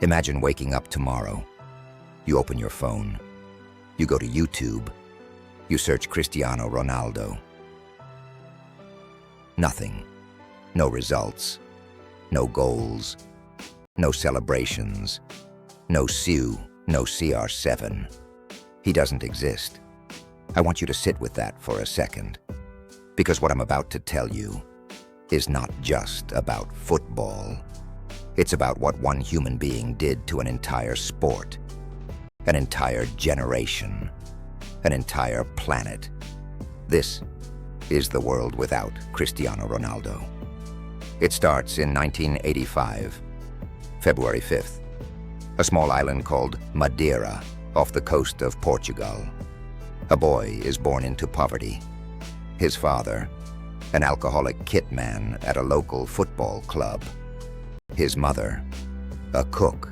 Imagine waking up tomorrow. You open your phone. You go to YouTube. You search Cristiano Ronaldo. Nothing. No results. No goals. No celebrations. No CR7. He doesn't exist. I want you to sit with that for a second, because what I'm about to tell you is not just about football. It's about what one human being did to an entire sport, an entire generation, an entire planet. This is the world without Cristiano Ronaldo. It starts in 1985, February 5th, a small island called Madeira off the coast of Portugal. A boy is born into poverty. His father, an alcoholic kit man at a local football club. His mother, a cook,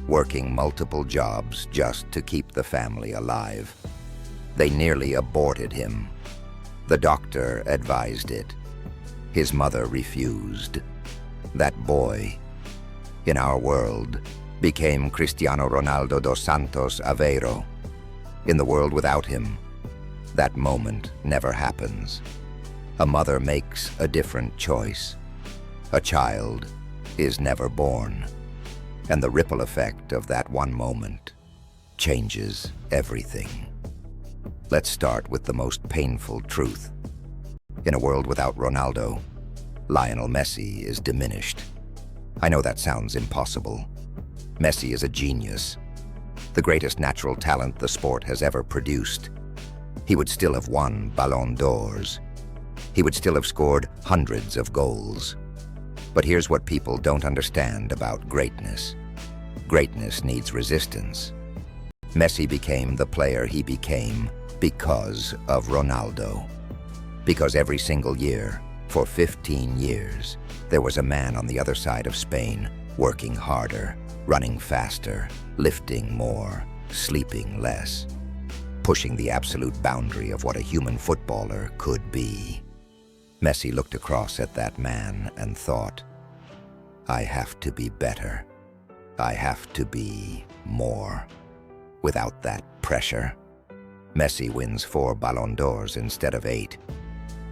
working multiple jobs just to keep the family alive. They nearly aborted him. The doctor advised it. His mother refused. That boy, in our world, became Cristiano Ronaldo dos Santos Aveiro. In the world without him, that moment never happens. A mother makes a different choice. A child is never born. And the ripple effect of that one moment changes everything. Let's start with the most painful truth. In a world without Ronaldo, Lionel Messi is diminished. I know that sounds impossible. Messi is a genius, the greatest natural talent the sport has ever produced. He would still have won Ballon d'Ors. He would still have scored hundreds of goals. But here's what people don't understand about greatness. Greatness needs resistance. Messi became the player he became because of Ronaldo. Because every single year, for 15 years, there was a man on the other side of Spain working harder, running faster, lifting more, sleeping less, pushing the absolute boundary of what a human footballer could be. Messi looked across at that man and thought, I have to be better. I have to be more. Without that pressure, Messi wins 4 Ballon d'Ors instead of 8.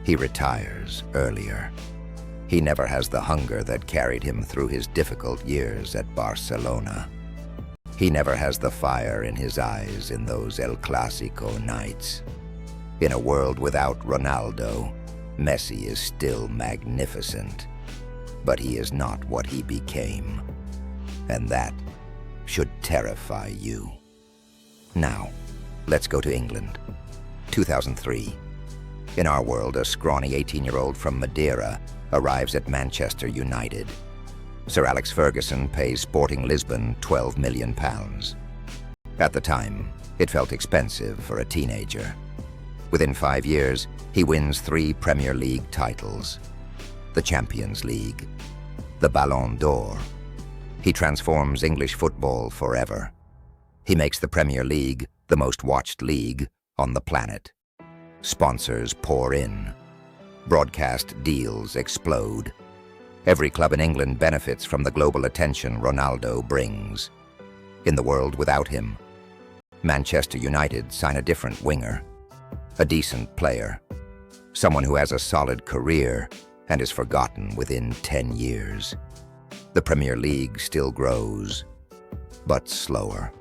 He retires earlier. He never has the hunger that carried him through his difficult years at Barcelona. He never has the fire in his eyes in those El Clásico nights. In a world without Ronaldo, Messi is still magnificent, but he is not what he became. And that should terrify you. Now, let's go to England. 2003. In our world, a scrawny 18-year-old from Madeira arrives at Manchester United. Sir Alex Ferguson pays Sporting Lisbon £12 million. At the time, it felt expensive for a teenager. Within 5 years, he wins 3 Premier League titles, the Champions League, the Ballon d'Or. He transforms English football forever. He makes the Premier League the most watched league on the planet. Sponsors pour in. Broadcast deals explode. Every club in England benefits from the global attention Ronaldo brings. In the world without him, Manchester United sign a different winger, a decent player, someone who has a solid career and is forgotten within 10 years. The Premier League still grows, but slower.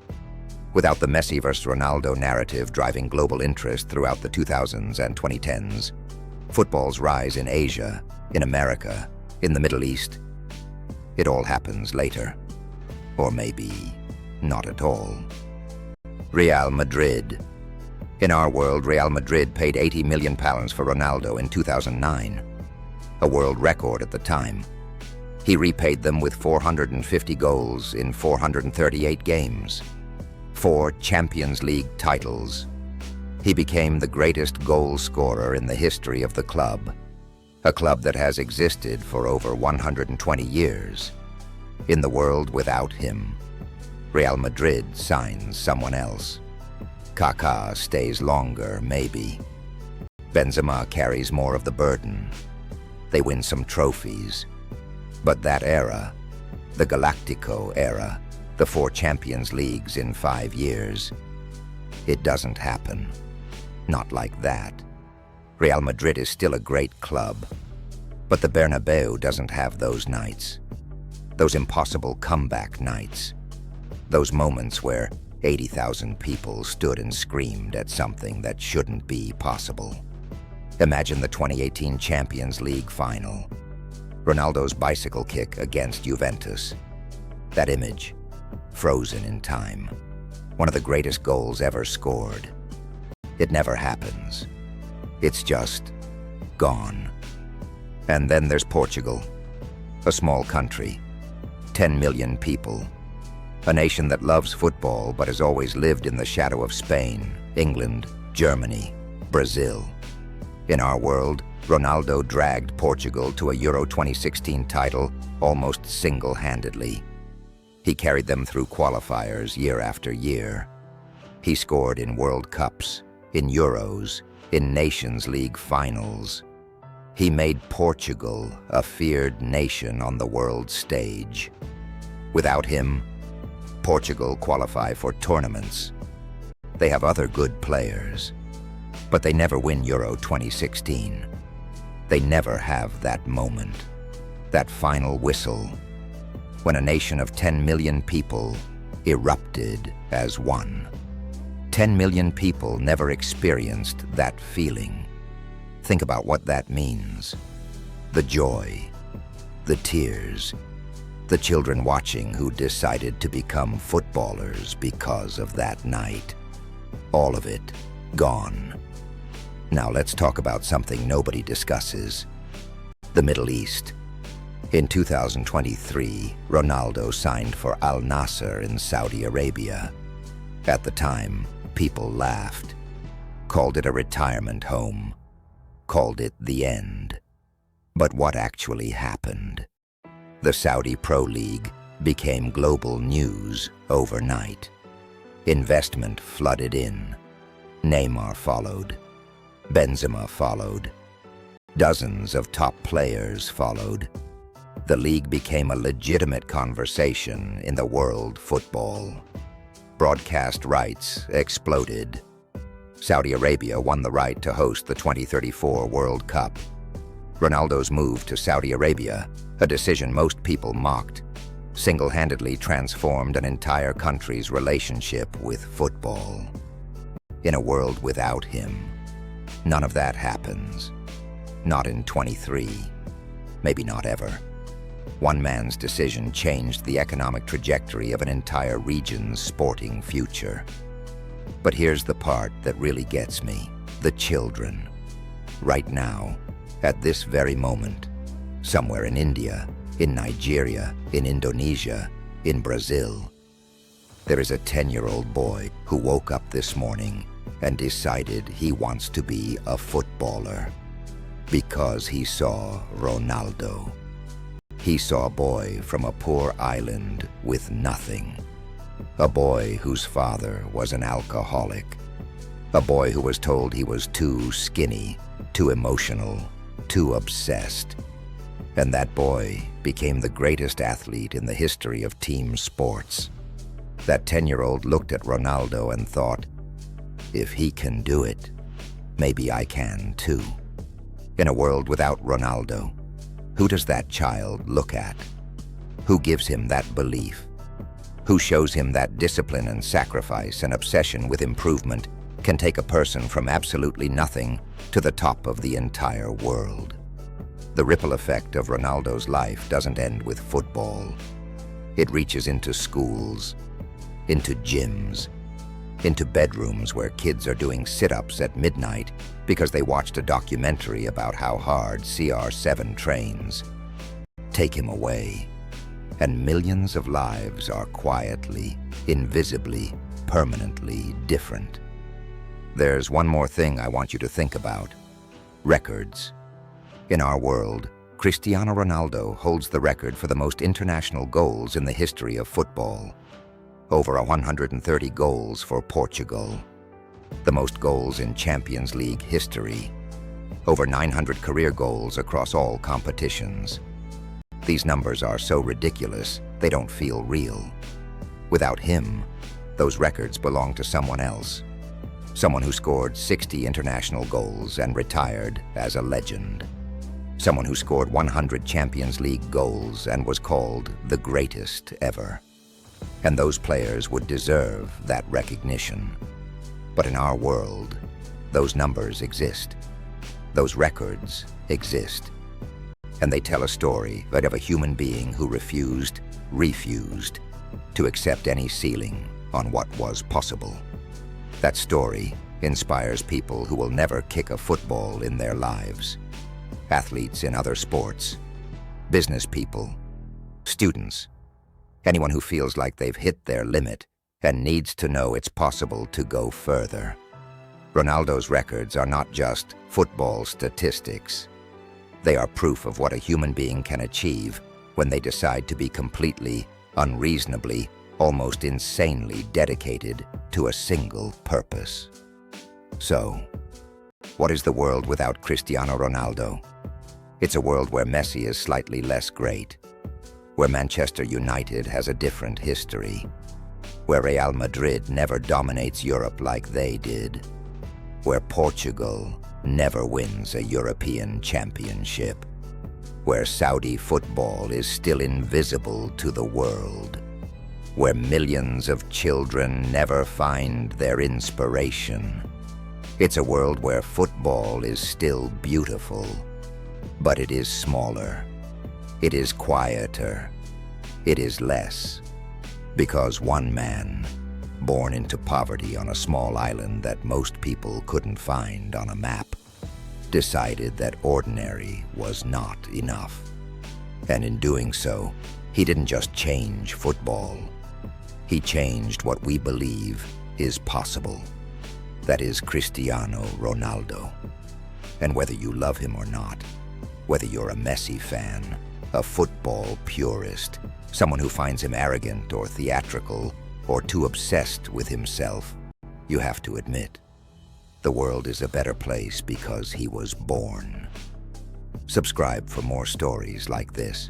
Without the Messi vs. Ronaldo narrative driving global interest throughout the 2000s and 2010s, football's rise in Asia, in America, in the Middle East, it all happens later. Or maybe not at all. Real Madrid. In our world, Real Madrid paid £80 million for Ronaldo in 2009, a world record at the time. He repaid them with 450 goals in 438 games, 4 Champions League titles. He became the greatest goal scorer in the history of the club, a club that has existed for over 120 years. In the world without him, Real Madrid signs someone else. Kaká stays longer, maybe. Benzema carries more of the burden. They win some trophies. But that era, the Galactico era, the 4 Champions Leagues in 5 years. It doesn't happen. Not like that. Real Madrid is still a great club, but the Bernabeu doesn't have those nights. Those impossible comeback nights. Those moments where 80,000 people stood and screamed at something that shouldn't be possible. Imagine the 2018 Champions League final. Ronaldo's bicycle kick against Juventus. That image, frozen in time. One of the greatest goals ever scored. It never happens. It's just gone. And then there's Portugal, a small country, 10 million people, a nation that loves football but has always lived in the shadow of Spain, England, Germany, Brazil. In our world, Ronaldo dragged Portugal to a Euro 2016 title almost single-handedly. He carried them through qualifiers year after year. He scored in World Cups, in Euros, in Nations League finals. He made Portugal a feared nation on the world stage. Without him, Portugal qualify for tournaments. They have other good players, but they never win Euro 2016. They never have that moment, that final whistle, when a nation of 10 million people erupted as one. 10 million people never experienced that feeling. Think about what that means. The joy, the tears, the children watching who decided to become footballers because of that night. All of it gone. Now let's talk about something nobody discusses. The Middle East. In 2023, Ronaldo signed for Al Nassr in Saudi Arabia. At the time, people laughed, called it a retirement home, called it the end. But what actually happened? The Saudi Pro League became global news overnight. Investment flooded in. Neymar followed. Benzema followed. Dozens of top players followed. The league became a legitimate conversation in the world football. Broadcast rights exploded. Saudi Arabia won the right to host the 2034 World Cup. Ronaldo's move to Saudi Arabia, a decision most people mocked, single-handedly transformed an entire country's relationship with football. In a world without him, none of that happens. Not in 23. Maybe not ever. One man's decision changed the economic trajectory of an entire region's sporting future. But here's the part that really gets me. The children. Right now, at this very moment, somewhere in India, in Nigeria, in Indonesia, in Brazil, there is a 10-year-old boy who woke up this morning and decided he wants to be a footballer because he saw Ronaldo. He saw a boy from a poor island with nothing. A boy whose father was an alcoholic. A boy who was told he was too skinny, too emotional, too obsessed. And that boy became the greatest athlete in the history of team sports. That 10-year-old looked at Ronaldo and thought, if he can do it, maybe I can too. In a world without Ronaldo, who does that child look at? Who gives him that belief? Who shows him that discipline and sacrifice and obsession with improvement can take a person from absolutely nothing to the top of the entire world? The ripple effect of Ronaldo's life doesn't end with football. It reaches into schools, into gyms, into bedrooms where kids are doing sit-ups at midnight because they watched a documentary about how hard CR7 trains. Take him away, and millions of lives are quietly, invisibly, permanently different. There's one more thing I want you to think about. Records. In our world, Cristiano Ronaldo holds the record for the most international goals in the history of football. Over 130 goals for Portugal. The most goals in Champions League history. Over 900 career goals across all competitions. These numbers are so ridiculous, they don't feel real. Without him, those records belong to someone else. Someone who scored 60 international goals and retired as a legend. Someone who scored 100 Champions League goals and was called the greatest ever. And those players would deserve that recognition. But in our world, those numbers exist. Those records exist. And they tell a story of a human being who refused to accept any ceiling on what was possible. That story inspires people who will never kick a football in their lives. Athletes in other sports, business people, students, anyone who feels like they've hit their limit and needs to know it's possible to go further. Ronaldo's records are not just football statistics. They are proof of what a human being can achieve when they decide to be completely, unreasonably, almost insanely dedicated to a single purpose. So, what is the world without Cristiano Ronaldo? It's a world where Messi is slightly less great, where Manchester United has a different history, where Real Madrid never dominates Europe like they did, where Portugal never wins a European championship, where Saudi football is still invisible to the world, where millions of children never find their inspiration. It's a world where football is still beautiful, but it is smaller, it is quieter, it is less, because one man, born into poverty on a small island that most people couldn't find on a map, decided that ordinary was not enough. And in doing so, he didn't just change football. He changed what we believe is possible. That is Cristiano Ronaldo. And whether you love him or not, whether you're a Messi fan, a football purist, someone who finds him arrogant or theatrical, or too obsessed with himself, you have to admit, the world is a better place because he was born. Subscribe for more stories like this.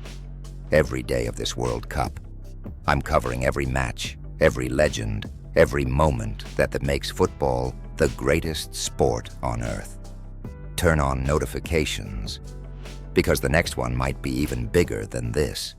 Every day of this World Cup, I'm covering every match, every legend, every moment that makes football the greatest sport on earth. Turn on notifications, because the next one might be even bigger than this.